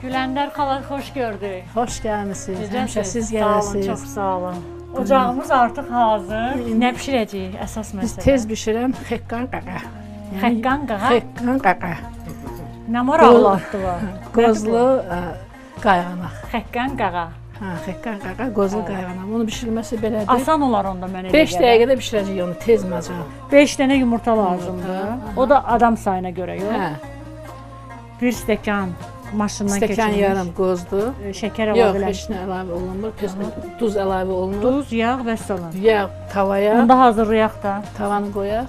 Güləndər xala, xoş gördük. Xoş gəlmisiniz. Həmişə siz Sağ olun, gələsiniz. çox sağ olun. Ocağımız artıq hazır. Nə bişirəcəyik əsas Biz məsələ? tez bişirəm xəqqan qaqa. Xəqqan qağa. Xəqqan qaqa. Nə maraqlı addı var. Qozlu qayğanaq. Xəqqan qağa. Xəqqan qaqa, qozlu qayğanaq. Bunun bişirilməsi belədir. Asan olar onda mən elə 5 dəqiqədə bişirəcəyik onu tez macaq. 5 dənə yumurta lazımdır. O da adam sayına görə yox. Hə. 1 stəkan maşından Stəkan keçirilmiş. yarım qozdur. Şəkər Yox, əlavə heç nə əlavə olunmur. Duz əlavə olunur. Duz, yağ və salam. Yağ tavaya, Onu da hazırlayaq da. tavanı qoyaq.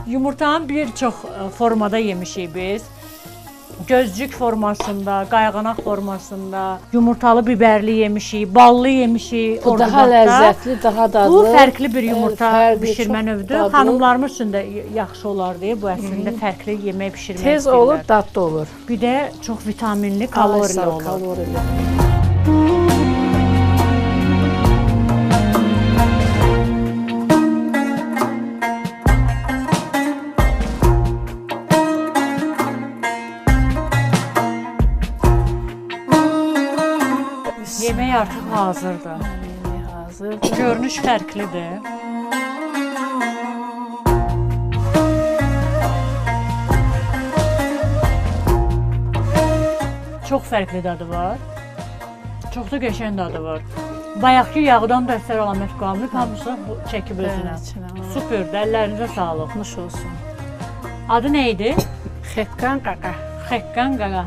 Yumurtanın bir çox formada yemişik biz. Gözcük formasında, qayğanaq formasında, yumurtalı biberli yemişik, ballı yemişik. Bu daha ləzzətli, daha dadlı. Bu fərqli bir yumurta Fərqli, bişirmə çox növüdür. dadlı. Xanımlarımız üçün də yaxşı olar deyə bu əslində fərqli yemək bişirmək Tez istəyirlər. olur, dadlı olur. Bir də çox vitaminli, kalorili olur. Kalorili. Yemək artıq hazırdır. Yemək hazırdır. Görünüş fərqlidir. Çox fərqli dadı var. Çox da qəşəng dadı var. Bayaqki yağdan da əsər əlamət qalmayıb, hamısı çəkib özünə. Super, əllərinizə sağlıq. Nuş olsun. Adı nə idi? Xəqqan qaqa. Xəqqan qaqa.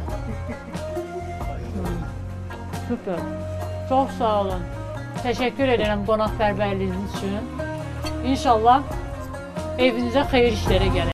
Super. Çox sağ olun. Təşəkkür edirəm qonaqpərvərliyiniz üçün. İnşallah evinizə xeyir işlərə gəlir.